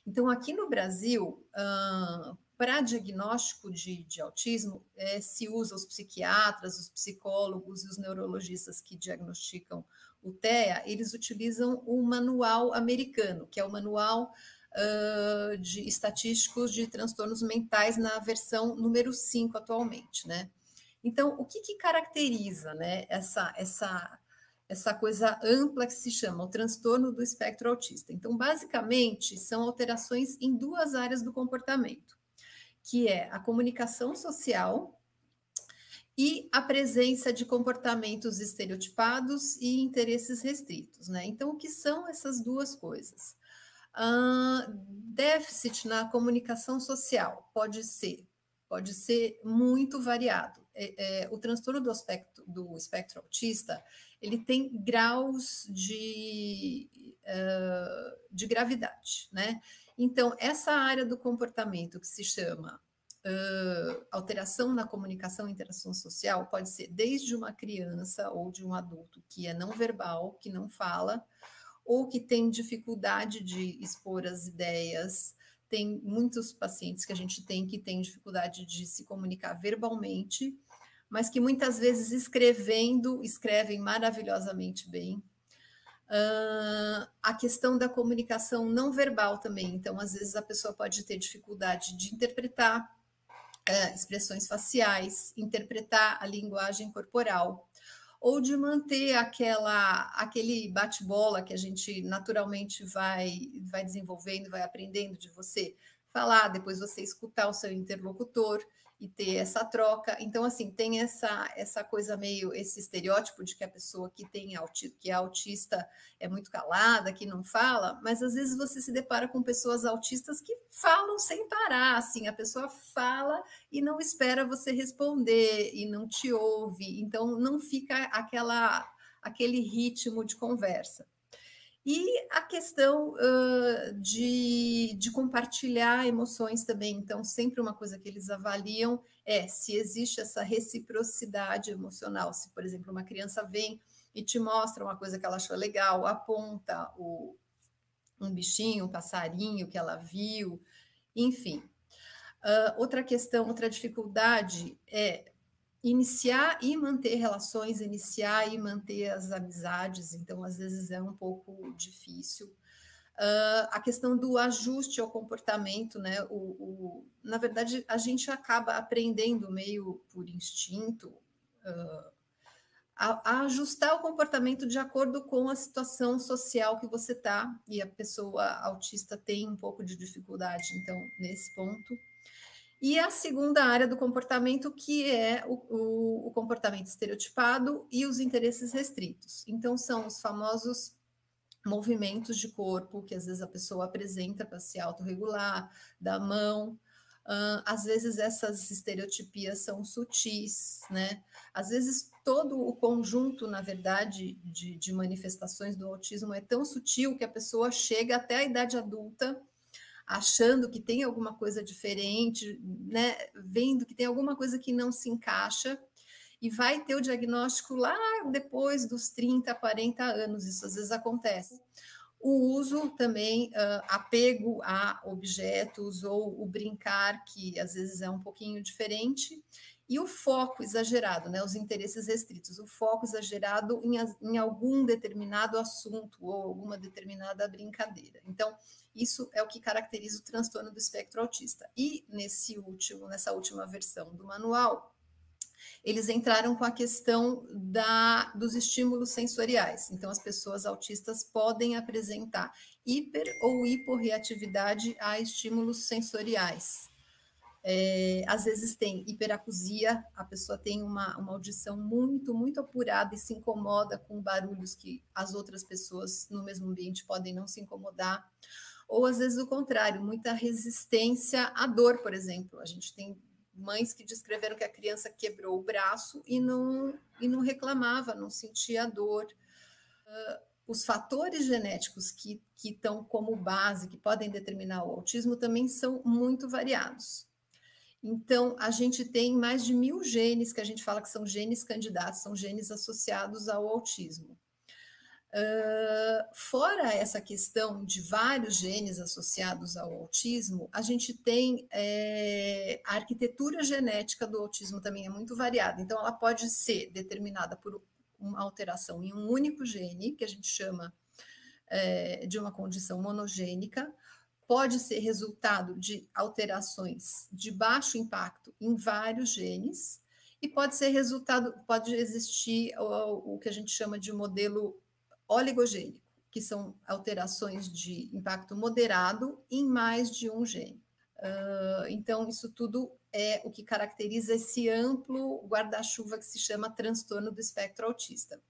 Então, aqui no Brasil, para diagnóstico de autismo, se usa os psiquiatras, os psicólogos e os neurologistas que diagnosticam o TEA, eles utilizam o manual americano, que é o manual de estatísticos de transtornos mentais na versão número 5 atualmente, né? Então, o que caracteriza, né, essa coisa ampla que se chama o transtorno do espectro autista? Então, basicamente, são alterações em duas áreas do comportamento, que é a comunicação social e a presença de comportamentos estereotipados e interesses restritos, né? Então, o que são essas duas coisas? Déficit na comunicação social pode ser muito variado. O transtorno do espectro autista, ele tem graus de gravidade, né? Então, essa área do comportamento que se chama alteração na comunicação e interação social pode ser desde uma criança ou de um adulto que é não verbal, que não fala, ou que tem dificuldade de expor as ideias. Tem muitos pacientes que a gente tem que têm dificuldade de se comunicar verbalmente, mas que muitas vezes escrevem maravilhosamente bem. A questão da comunicação não verbal também. Então, às vezes, a pessoa pode ter dificuldade de interpretar expressões faciais, interpretar a linguagem corporal, ou de manter aquele bate-bola que a gente naturalmente vai desenvolvendo, vai aprendendo de você falar, depois você escutar o seu interlocutor e ter essa troca. Então, assim, tem essa coisa meio, esse estereótipo de que a pessoa que é autista é muito calada, que não fala, mas às vezes você se depara com pessoas autistas que falam sem parar, assim, a pessoa fala e não espera você responder e não te ouve, então não fica aquele ritmo de conversa. E a questão de compartilhar emoções também. Então, sempre uma coisa que eles avaliam é se existe essa reciprocidade emocional. Se, por exemplo, uma criança vem e te mostra uma coisa que ela achou legal, aponta um bichinho, um passarinho que ela viu, enfim. Outra questão, outra dificuldade é iniciar e manter relações, iniciar e manter as amizades, então às vezes é um pouco difícil. A questão do ajuste ao comportamento, né? Na verdade, a gente acaba aprendendo meio por instinto a ajustar o comportamento de acordo com a situação social que você está, e a pessoa autista tem um pouco de dificuldade, então, nesse ponto. E a segunda área do comportamento, que é o comportamento estereotipado e os interesses restritos. Então, são os famosos movimentos de corpo que às vezes a pessoa apresenta para se autorregular, da mão. Às vezes essas estereotipias são sutis, né? Às vezes todo o conjunto, na verdade, de manifestações do autismo é tão sutil que a pessoa chega até a idade adulta achando que tem alguma coisa diferente, né? Vendo que tem alguma coisa que não se encaixa, e vai ter o diagnóstico lá depois dos 30, 40 anos, isso às vezes acontece. O uso também, apego a objetos, ou o brincar, que às vezes é um pouquinho diferente, e o foco exagerado, né, os interesses restritos, o foco exagerado em algum determinado assunto ou alguma determinada brincadeira. Então, isso é o que caracteriza o transtorno do espectro autista. E nessa última versão do manual, eles entraram com a questão dos estímulos sensoriais. Então, as pessoas autistas podem apresentar hiper ou hiporreatividade a estímulos sensoriais. Às vezes tem hiperacusia, a pessoa tem uma audição muito, muito apurada e se incomoda com barulhos que as outras pessoas no mesmo ambiente podem não se incomodar. Ou às vezes o contrário, muita resistência à dor, por exemplo. A gente tem mães que descreveram que a criança quebrou o braço e não reclamava, não sentia dor. Os fatores genéticos que estão como base, que podem determinar o autismo, também são muito variados. Então, a gente tem mais de 1000 genes que a gente fala que são genes candidatos, são genes associados ao autismo. Fora essa questão de vários genes associados ao autismo, a gente tem a arquitetura genética do autismo também é muito variada. Então, ela pode ser determinada por uma alteração em um único gene, que a gente chama de uma condição monogênica, pode ser resultado de alterações de baixo impacto em vários genes, e pode ser resultado, pode existir o que a gente chama de modelo oligogênico, que são alterações de impacto moderado em mais de um gene. Então, isso tudo é o que caracteriza esse amplo guarda-chuva que se chama transtorno do espectro autista.